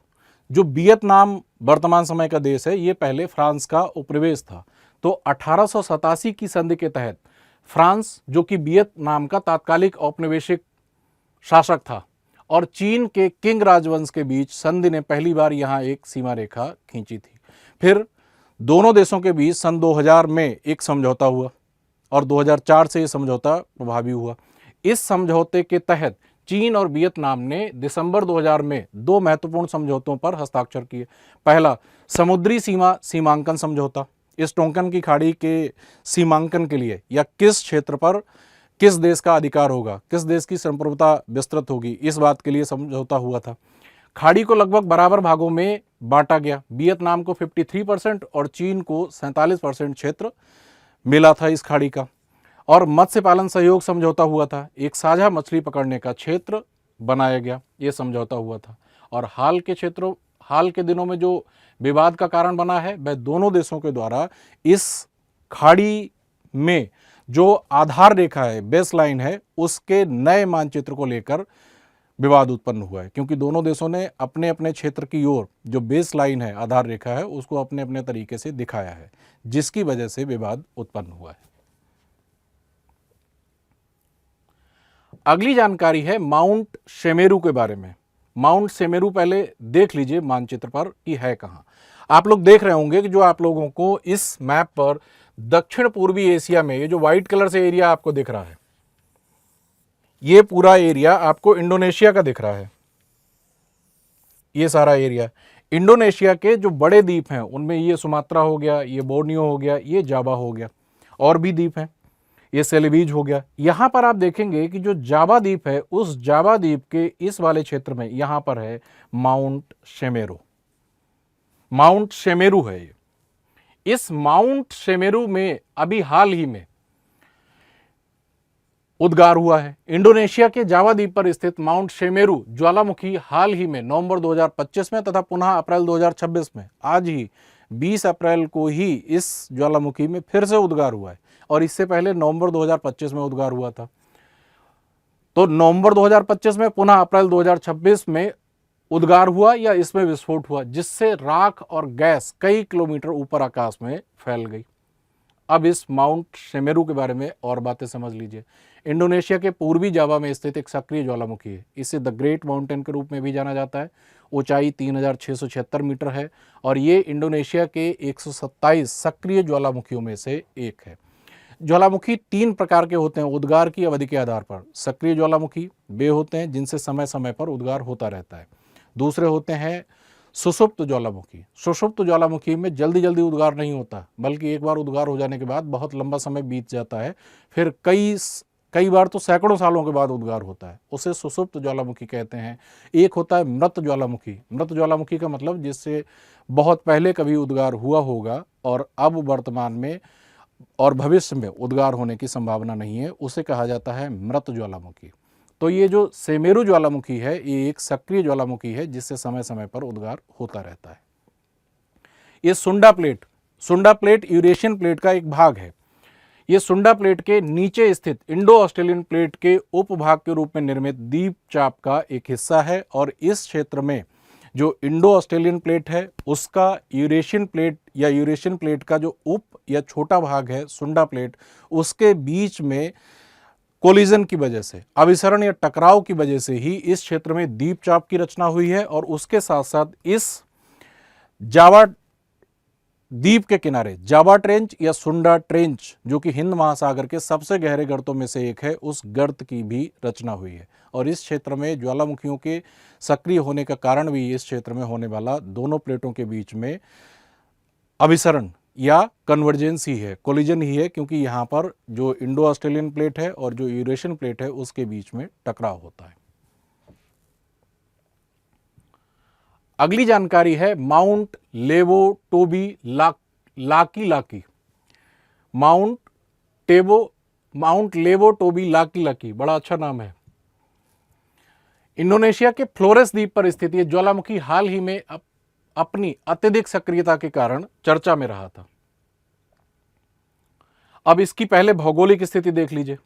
जो वियतनाम वर्तमान समय का देश है, ये पहले फ्रांस का उपनिवेश था। तो 1887 की संधि के तहत फ्रांस, जो कि वियतनाम का तात्कालिक औपनिवेशिक शासक था, और चीन के किंग राजवंश के बीच संधि ने पहली बार यहाँ एक सीमा रेखा खींची थी। फिर दोनों देशों के बीच सन 2000 में एक समझौता हुआ, और 2004 से ये समझौता प्रभावी हुआ। इस समझौते के तहत चीन और वियतनाम ने दिसंबर 2000 में दो महत्वपूर्ण समझौतों पर हस्ताक्षर किए। पहला, समुद्री सीमा सीमांकन समझौता। इस टोंकन की खाड़ी के सीमांकन के लिए या किस क्षेत्र पर किस देश का अधिकार होगा, किस देश की संप्रभुता विस्तृत होगी, इस बात के लिए समझौता हुआ था। खाड़ी को लगभग बराबर भागों में बांटा गया। वियतनाम को 53% और चीन को 47% क्षेत्र मिला था इस खाड़ी का। और मत्स्य पालन सहयोग समझौता हुआ था। एक साझा मछली पकड़ने का क्षेत्र बनाया गया, ये समझौता हुआ था। और हाल के दिनों में जो विवाद का कारण बना है, वह दोनों देशों के द्वारा इस खाड़ी में जो आधार रेखा है, बेस लाइन है, उसके नए मानचित्र को लेकर विवाद उत्पन्न हुआ है। क्योंकि दोनों देशों ने अपने अपने क्षेत्र की ओर जो बेस लाइन है, आधार रेखा है, उसको अपने अपने तरीके से दिखाया है, जिसकी वजह से विवाद उत्पन्न हुआ है। अगली जानकारी है माउंट सेमेरू के बारे में। माउंट सेमेरू पहले देख लीजिए मानचित्र पर कि है कहाँ। आप लोग देख रहे होंगे कि जो आप लोगों को इस मैप पर दक्षिण पूर्वी एशिया में ये जो व्हाइट कलर से एरिया आपको दिख रहा है, ये पूरा एरिया आपको इंडोनेशिया का दिख रहा है। ये सारा एरिया इंडोनेशिया के जो बड़े द्वीप हैं उनमें ये सुमात्रा हो गया, ये बोर्नियो हो गया, ये जावा हो गया, और भी द्वीप हैं, ये सेलेबीज हो गया। यहाँ पर आप देखेंगे कि जो जावा द्वीप है, उस जावा द्वीप के इस वाले क्षेत्र में यहाँ पर है माउंट सेमेरू। माउंट सेमेरू है ये। इस माउंट सेमेरू में अभी हाल ही में उद्गार हुआ है। इंडोनेशिया के जावा द्वीप पर स्थित माउंट सेमेरू ज्वालामुखी हाल ही में नवंबर 2025 में तथा पुनः अप्रैल 2026 में, आज ही 20 अप्रैल को ही इस ज्वालामुखी में फिर से उद्गार हुआ है। और इससे पहले नवंबर 2025 में उद्गार हुआ था। तो नवंबर 2025 में पुनः अप्रैल 2026 में उद्गार हुआ या इसमें विस्फोट हुआ, जिससे राख और गैस कई किलोमीटर ऊपर आकाश में फैल गई। अब इस माउंट सेमेरू के बारे में और बातें समझ लीजिए। इंडोनेशिया के पूर्वी जावा में स्थित एक सक्रिय ज्वालामुखी है। इसे द ग्रेट माउंटेन के रूप में भी जाना जाता है। ऊंचाई 3676 मीटर है और ये इंडोनेशिया के 127 सक्रिय ज्वालामुखियों में से एक है। ज्वालामुखी 3 प्रकार के होते हैं उद्गार की अवधि के आधार पर। सक्रिय ज्वालामुखी वे होते हैं जिनसे समय समय पर उद्गार होता रहता है। दूसरे होते हैं सुषुप्त ज्वालामुखी, सुषुप्त ज्वालामुखी में जल्दी जल्दी उद्गार नहीं होता, बल्कि एक बार उद्गार हो जाने के बाद बहुत लंबा समय बीत जाता है, फिर कई बार तो सैकड़ों सालों के बाद उद्गार होता है, उसे सुषुप्त ज्वालामुखी कहते हैं। एक होता है मृत ज्वालामुखी। मृत ज्वालामुखी का मतलब जिससे बहुत पहले कभी उद्गार हुआ होगा और अब वर्तमान में और भविष्य में उद्गार होने की संभावना नहीं है, उसे कहा जाता है मृत ज्वालामुखी। तो ये जो सेमेरु ज्वालामुखी है ये एक सक्रिय ज्वालामुखी है जिससे समय समय पर उद्गार होता रहता है। ये सुंडा प्लेट यूरेशियन प्लेट का एक भाग है। ये सुंडा प्लेट के नीचे स्थित इंडो ऑस्ट्रेलियन प्लेट के उपभाग के रूप में निर्मित द्वीप चाप का एक हिस्सा है और इस क्षेत्र में जो इंडो ऑस्ट्रेलियन प्लेट है उसका यूरेशियन प्लेट का जो उप या छोटा भाग है सुंडा प्लेट, उसके बीच में कोलिजन की वजह से, अभिसरण या टकराव की वजह से ही इस क्षेत्र में द्वीपचाप की रचना हुई है। और उसके साथ साथ इस जावा द्वीप के किनारे जावा ट्रेंच या सुंडा ट्रेंच, जो कि हिंद महासागर के सबसे गहरे गर्तों में से एक है, उस गर्त की भी रचना हुई है। और इस क्षेत्र में ज्वालामुखियों के सक्रिय होने का कारण भी इस क्षेत्र में होने वाला दोनों प्लेटों के बीच में अभिसरण या कन्वर्जेंस ही है, कोलिजन ही है, क्योंकि यहाँ पर जो इंडो ऑस्ट्रेलियन प्लेट है और जो यूरेशियन प्लेट है उसके बीच में टकराव होता है। अगली जानकारी है माउंट लेवो टोबी लाकी। माउंट लेवो टोबी लाकी, बड़ा अच्छा नाम है। इंडोनेशिया के फ्लोरेस द्वीप पर स्थित यह ज्वालामुखी हाल ही में अपनी अत्यधिक सक्रियता के कारण चर्चा में रहा था। अब इसकी पहले भौगोलिक स्थिति देख लीजिए।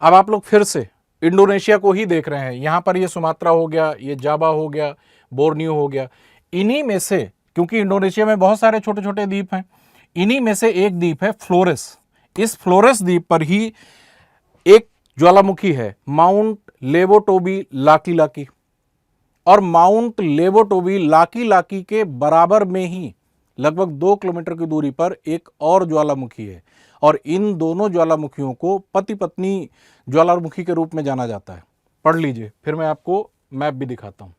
अब आप लोग फिर से इंडोनेशिया को ही देख रहे हैं। यहां पर ये सुमात्रा हो गया, ये जावा हो गया, बोर्नियो हो गया। इन्हीं में से, क्योंकि इंडोनेशिया में बहुत सारे छोटे छोटे द्वीप हैं, इन्हीं में से एक द्वीप है फ्लोरेस। इस फ्लोरेस द्वीप पर ही एक ज्वालामुखी है माउंट लेवोटोबी लाकी। और माउंट लेवोटोबी लाकी के बराबर में ही लगभग 2 किलोमीटर की दूरी पर एक और ज्वालामुखी है। और इन दोनों ज्वालामुखियों को पति पत्नी ज्वालामुखी के रूप में जाना जाता है। पढ़ लीजिए, फिर मैं आपको मैप भी दिखाता हूं।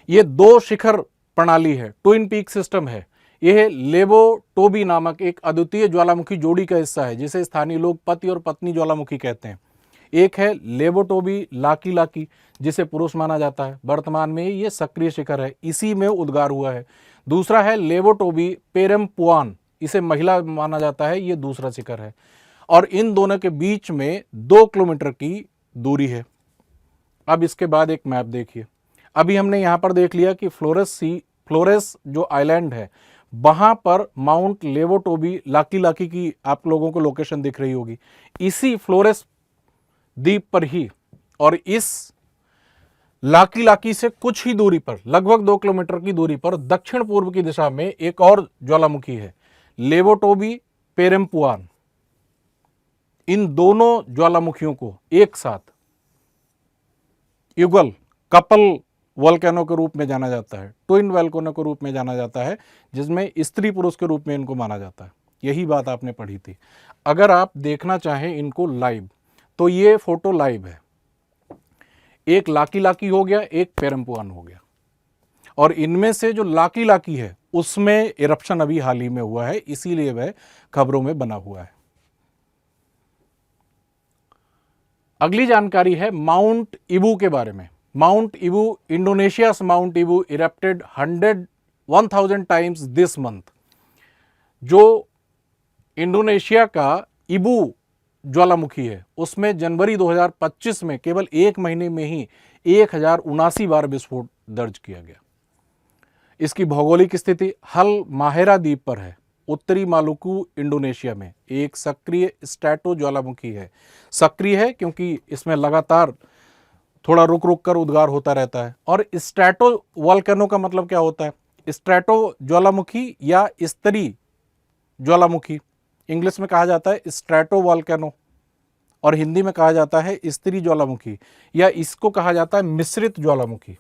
यह 2 शिखर प्रणाली है, ट्विन पीक सिस्टम है। यह लेवोटोबी नामक एक अद्वितीय ज्वालामुखी जोड़ी का हिस्सा है, जिसे स्थानीय लोग पति और पत्नी ज्वालामुखी कहते हैं। एक है लेवोटोबी लाकी, जिसे पुरुष माना जाता है, वर्तमान में ये सक्रिय शिखर है, इसी में उद्गार हुआ है। दूसरा है लेवोटोबी पेरमपुआन, इसे महिला माना जाता है, ये दूसरा शिखर है। और इन दोनों के बीच में 2 किलोमीटर की दूरी है। अब इसके बाद एक मैप देखिए। अभी हमने यहां पर देख लिया कि फ्लोरेस जो आइलैंड है वहां पर माउंट लेवोटोबी लाकी की आप लोगों को लोकेशन दिख रही होगी। इसी फ्लोरेस द्वीप पर ही और इस लाकी से कुछ ही दूरी पर, लगभग 2 किलोमीटर की दूरी पर दक्षिण पूर्व की दिशा में एक और ज्वालामुखी है, लेवोटोबी पेरमपुआन। इन दोनों ज्वालामुखियों को एक साथ युगल, कपल वोल्केनो के रूप में जाना जाता है, ट्विन वोल्केनो के रूप में जाना जाता है, जिसमें स्त्री पुरुष के रूप में इनको माना जाता है। यही बात आपने पढ़ी थी। अगर आप देखना चाहें इनको लाइव, तो ये फोटो लाइव है। एक लाकी हो गया, एक पेरमपुआन हो गया। और इनमें से जो लाकी है उसमें इरप्शन अभी हाल ही में हुआ है, इसीलिए वह खबरों में बना हुआ है। अगली जानकारी है माउंट इबू के बारे में। Mount Ibu, Indonesia's mount Ibu erupted 1000 times this month. जो इंडोनेशिया का इबू ज्वालामुखी है उसमें जनवरी 2025 में केवल 1 महीने में ही 1079 बार विस्फोट दर्ज किया गया। इसकी भौगोलिक स्थिति हल माहेरा द्वीप पर है, उत्तरी मालुकू इंडोनेशिया में। एक सक्रिय स्ट्रैटो ज्वालामुखी है। सक्रिय है क्योंकि इसमें लगातार थोड़ा रुक रुक कर उद्गार होता रहता है। और स्ट्रैटो वोल्केनो का मतलब क्या होता है? स्ट्रैटो ज्वालामुखी या स्तरी ज्वालामुखी, इंग्लिश में कहा जाता है स्ट्रैटो वोल्केनो और हिंदी में कहा जाता है स्तरी ज्वालामुखी, या इसको कहा जाता है मिश्रित ज्वालामुखी।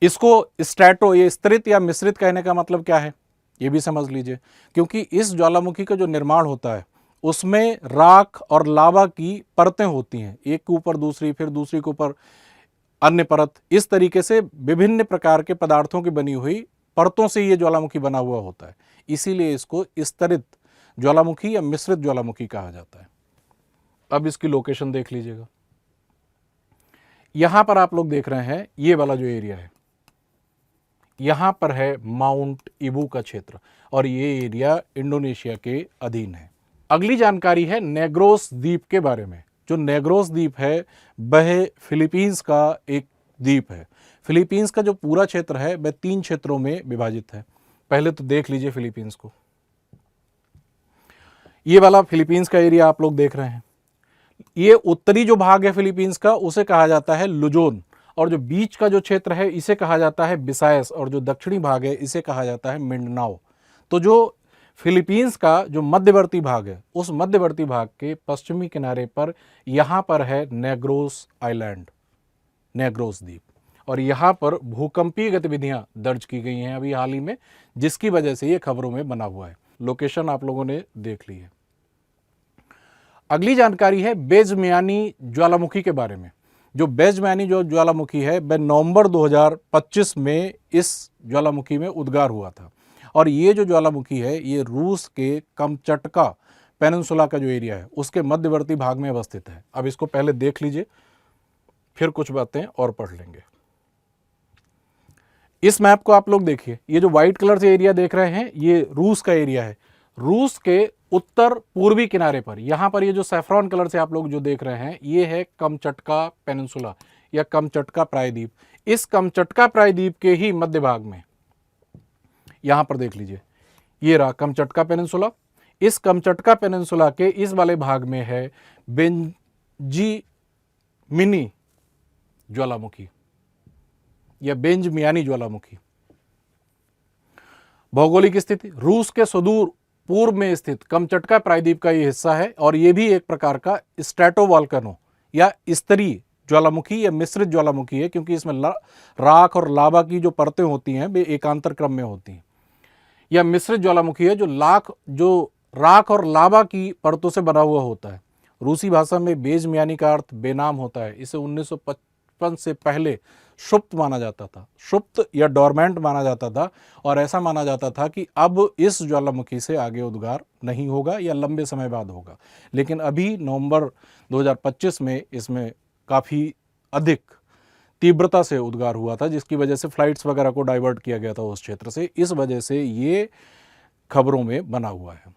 इसको स्ट्रैटो, ये स्तरित या मिश्रित कहने का मतलब क्या है? ये भी समझ लीजिए, क्योंकि इस ज्वालामुखी का जो निर्माण होता है उसमें राख और लावा की परतें होती हैं, एक के ऊपर दूसरी, फिर दूसरी के ऊपर अन्य परत, इस तरीके से विभिन्न प्रकार के पदार्थों की बनी हुई परतों से ये ज्वालामुखी बना हुआ होता है। इसीलिए इसको स्तरित ज्वालामुखी या मिश्रित ज्वालामुखी कहा जाता है। अब इसकी लोकेशन देख लीजिएगा। यहां पर आप लोग देख रहे हैं ये वाला जो एरिया है, यहां पर है माउंट इबू का क्षेत्र और ये एरिया इंडोनेशिया के अधीन है। अगली जानकारी है नेग्रोस द्वीप के बारे में। जो नेग्रोस द्वीप है वह फिलीपींस का एक द्वीप है। फिलीपींस का जो पूरा क्षेत्र है वह 3 क्षेत्रों में विभाजित है। पहले तो देख लीजिए फिलीपींस को। ये वाला फिलीपींस का एरिया आप लोग देख रहे हैं। ये उत्तरी जो भाग है फिलीपींस का उसे कहा जाता है लुजोन, और जो बीच का जो क्षेत्र है इसे कहा जाता है बिसायस, और जो दक्षिणी भाग है इसे कहा जाता है मिंडनाओ। तो जो फिलीपींस का जो मध्यवर्ती भाग है उस मध्यवर्ती भाग के पश्चिमी किनारे पर यहाँ पर है नेग्रोस आइलैंड, नेग्रोस द्वीप, और यहाँ पर भूकंपीय गतिविधियां दर्ज की गई हैं अभी हाल ही में, जिसकी वजह से ये खबरों में बना हुआ है। लोकेशन आप लोगों ने देख ली है। अगली जानकारी है बेजमियानी ज्वालामुखी के बारे में। जो बेजमियानी जो ज्वालामुखी है वह नवंबर 2025 में इस ज्वालामुखी में उद्गार हुआ था, और ये जो ज्वालामुखी है ये रूस के कमचटका पेनिनसुला का जो एरिया है उसके मध्यवर्ती भाग में अवस्थित है। अब इसको पहले देख लीजिए, फिर कुछ बातें और पढ़ लेंगे। इस मैप को आप लोग देखिए, ये जो व्हाइट कलर से एरिया देख रहे हैं ये रूस का एरिया है। रूस के उत्तर पूर्वी किनारे पर यहाँ पर ये जो सैफ्रॉन कलर से आप लोग जो देख रहे हैं ये है कमचटका पेनिनसुला या कमचटका प्रायद्वीप। इस कमचटका प्रायद्वीप के ही मध्य भाग में यहां पर देख लीजिए ये रहा कमचटका पेनिनसुला। इस कमचटका पेनिनसुला के इस वाले भाग में है बेंजिमिनी ज्वालामुखी या बेंजमियानी ज्वालामुखी। भौगोलिक स्थिति, रूस के सुदूर पूर्व में स्थित कमचटका प्रायद्वीप का यह हिस्सा है, और यह भी एक प्रकार का स्ट्रेटोवॉल्केनो या स्तरीय ज्वालामुखी या मिश्रित ज्वालामुखी है, क्योंकि इसमें राख और लावा की जो परतें होती हैं वे एकांतर क्रम में होती हैं। यह मिश्रित ज्वालामुखी है जो राख और लावा की परतों से बना हुआ होता है। रूसी भाषा में बेजमियानी का अर्थ बेनाम होता है। इसे 1955 से पहले सुप्त माना जाता था, सुप्त या डोरमेंट माना जाता था, और ऐसा माना जाता था कि अब इस ज्वालामुखी से आगे उद्गार नहीं होगा या लंबे समय बाद होगा। लेकिन अभी नवंबर 2025 में इसमें काफ़ी अधिक तीव्रता से उद्गार हुआ था, जिसकी वजह से फ्लाइट्स वगैरह को डाइवर्ट किया गया था उस क्षेत्र से। इस वजह से ये खबरों में बना हुआ है।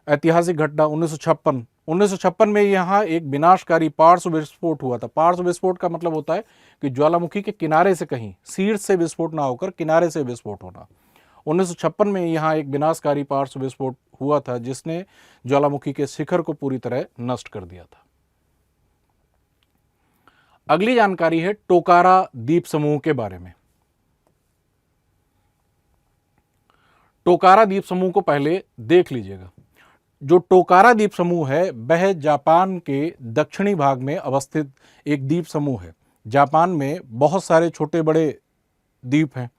ऐतिहासिक घटना 1956 में यहाँ एक विनाशकारी पार्श्व विस्फोट हुआ था। पार्श्व विस्फोट का मतलब होता है कि ज्वालामुखी के किनारे से, कहीं शीर्ष से विस्फोट ना होकर किनारे से विस्फोट होना। 1956 में यहाँ एक विनाशकारी पार्श्व विस्फोट हुआ था जिसने ज्वालामुखी के शिखर को पूरी तरह नष्ट कर दिया था। अगली जानकारी है टोकारा द्वीप समूह के बारे में। टोकारा द्वीप समूह को पहले देख लीजिएगा। जो टोकारा द्वीप समूह है वह जापान के दक्षिणी भाग में अवस्थित एक द्वीप समूह है। जापान में बहुत सारे छोटे बड़े द्वीप हैं,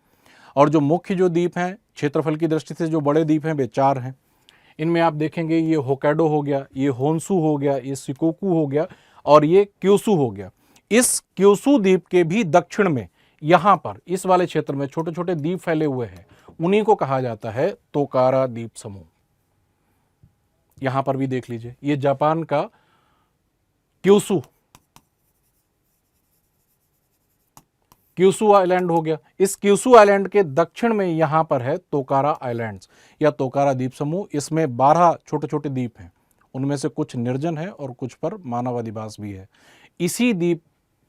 और जो मुख्य जो द्वीप हैं क्षेत्रफल की दृष्टि से जो बड़े द्वीप हैं वे 4 हैं। इनमें आप देखेंगे ये होक्काइडो हो गया, ये होन्शु हो गया, ये शिकोकू हो गया, और ये क्योसू हो गया। इस क्योसू द्वीप के भी दक्षिण में यहाँ पर इस वाले क्षेत्र में छोटे छोटे द्वीप फैले हुए हैं, उन्हीं को कहा जाता है टोकारा द्वीप समूह। यहां पर भी देख लीजिए, ये जापान का क्यूसू आइलैंड हो गया। इस क्यूसू आइलैंड के दक्षिण में यहां पर है टोकारा आइलैंड्स या टोकारा द्वीप समूह। इसमें 12 छोटे छोटे द्वीप हैं, उनमें से कुछ निर्जन है और कुछ पर मानव अधिवास भी है। इसी द्वीप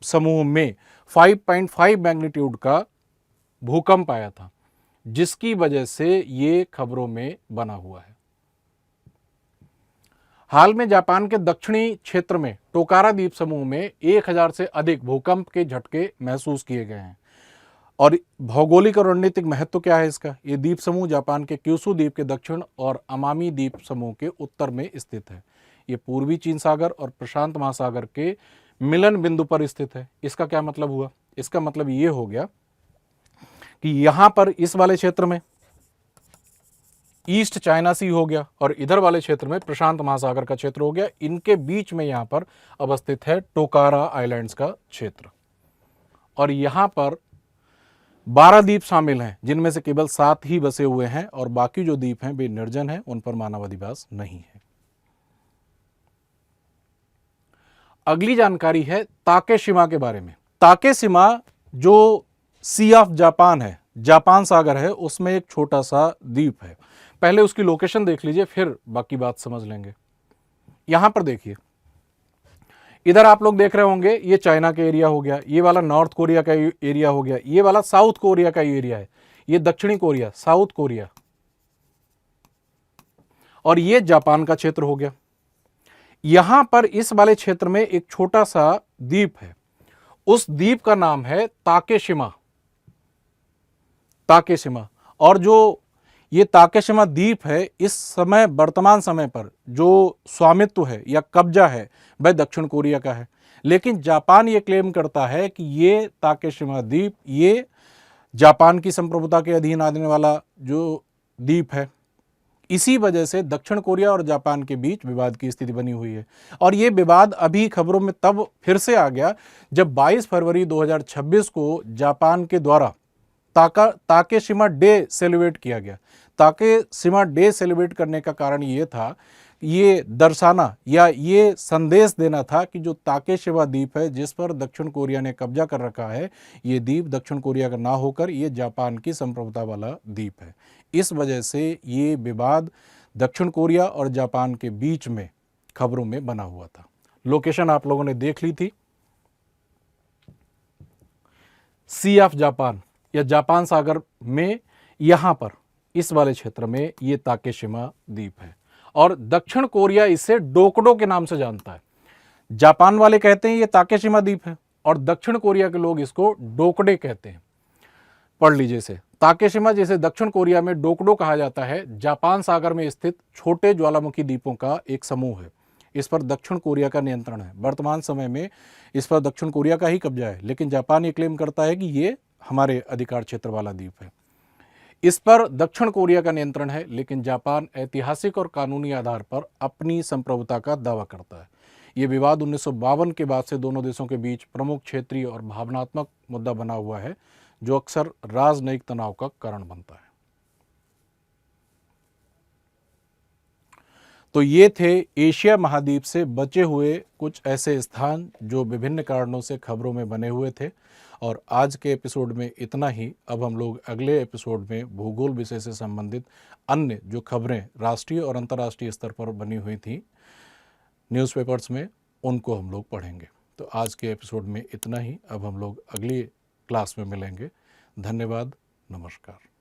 समूह में 5.5 मैग्नीट्यूड का भूकंप आया था, जिसकी वजह से ये खबरों में बना हुआ है। हाल में जापान के दक्षिणी क्षेत्र में टोकारा द्वीप समूह में 1000 से अधिक भूकंप के झटके महसूस किए गए हैं। और भौगोलिक और रणनीतिक महत्व क्या है इसका? ये द्वीप समूह जापान के क्यूसू द्वीप के दक्षिण और अमामी द्वीप समूह के उत्तर में स्थित है। ये पूर्वी चीन सागर और प्रशांत महासागर के मिलन बिंदु पर स्थित है। इसका क्या मतलब हुआ? इसका मतलब ये हो गया कि यहां पर इस वाले क्षेत्र में ईस्ट चाइना सी हो गया और इधर वाले क्षेत्र में प्रशांत महासागर का क्षेत्र हो गया। इनके बीच में यहां पर अवस्थित है टोकारा आइलैंड्स का क्षेत्र और यहां पर 12 द्वीप शामिल हैं, जिनमें से केवल 7 ही बसे हुए हैं और बाकी जो द्वीप हैं वे निर्जन हैं, उन पर मानव अधिवास नहीं है। अगली जानकारी है ताकेशिमा के बारे में। ताकेशिमा जो सी ऑफ जापान है, जापान सागर है, उसमें एक छोटा सा द्वीप है। पहले उसकी लोकेशन देख लीजिए, फिर बाकी बात समझ लेंगे। यहां पर देखिए, इधर आप लोग देख रहे होंगे ये चाइना का एरिया हो गया, ये वाला नॉर्थ कोरिया का एरिया हो गया, ये वाला साउथ कोरिया का एरिया है, ये दक्षिणी कोरिया, साउथ कोरिया, और ये जापान का क्षेत्र हो गया। यहां पर इस वाले क्षेत्र में एक छोटा सा द्वीप है, उस द्वीप का नाम है ताकेशिमा। ताकेशिमा, और जो ये ताकेशिमा द्वीप है, इस समय वर्तमान समय पर जो स्वामित्व है या कब्जा है वह दक्षिण कोरिया का है, लेकिन जापान ये क्लेम करता है कि ये ताकेशिमा द्वीप ये जापान की संप्रभुता के अधीन आने वाला जो द्वीप है। इसी वजह से दक्षिण कोरिया और जापान के बीच विवाद की स्थिति बनी हुई है और ये विवाद अभी खबरों में तब फिर से आ गया जब 22 फरवरी 2026 को जापान के द्वारा ताकेशिमा डे सेलिब्रेट किया गया। ताकेशिमा डे सेलिब्रेट करने का कारण ये था, ये दर्शाना या ये संदेश देना था कि जो ताकेशिमा द्वीप है जिस पर दक्षिण कोरिया ने कब्जा कर रखा है, ये द्वीप दक्षिण कोरिया का ना होकर ये जापान की संप्रभुता वाला द्वीप है। इस वजह से ये विवाद दक्षिण कोरिया और जापान के बीच में खबरों में बना हुआ था। लोकेशन आप लोगों ने देख ली थी, सी ऑफ जापान या जापान सागर में, यहां पर इस वाले क्षेत्र में ये ताकेशिमा द्वीप है और दक्षिण कोरिया इसे डोकडो के नाम से जानता है। जापान वाले कहते हैं ये ताकेशिमा द्वीप है और दक्षिण कोरिया के लोग इसको डोकडे कहते हैं। पढ़ लीजिए इसे। ताकेशिमा, जिसे दक्षिण कोरिया में डोकडो कहा जाता है, जापान सागर में स्थित छोटे ज्वालामुखी द्वीपों का एक समूह है। इस पर दक्षिण कोरिया का नियंत्रण है। वर्तमान समय में इस पर दक्षिण कोरिया का ही कब्जा है, लेकिन जापान ये क्लेम करता है कि ये हमारे अधिकार क्षेत्र वाला द्वीप है। इस पर दक्षिण कोरिया का नियंत्रण है, लेकिन जापान ऐतिहासिक और कानूनी आधार पर अपनी संप्रभुता का दावा करता है। ये विवाद 1952 के बाद से दोनों देशों के बीच प्रमुख क्षेत्रीय और भावनात्मक मुद्दा बना हुआ है, जो अक्सर राजनयिक तनाव का कारण बनता है। तो ये थे एशिया महाद्वीप से बचे हुए कुछ ऐसे स्थान जो विभिन्न कारणों से खबरों में बने हुए थे। और आज के एपिसोड में इतना ही। अब हम लोग अगले एपिसोड में भूगोल विषय से संबंधित अन्य जो खबरें राष्ट्रीय और अंतर्राष्ट्रीय स्तर पर बनी हुई थी न्यूज़पेपर्स में, उनको हम लोग पढ़ेंगे। तो आज के एपिसोड में इतना ही। अब हम लोग अगली क्लास में मिलेंगे। धन्यवाद, नमस्कार।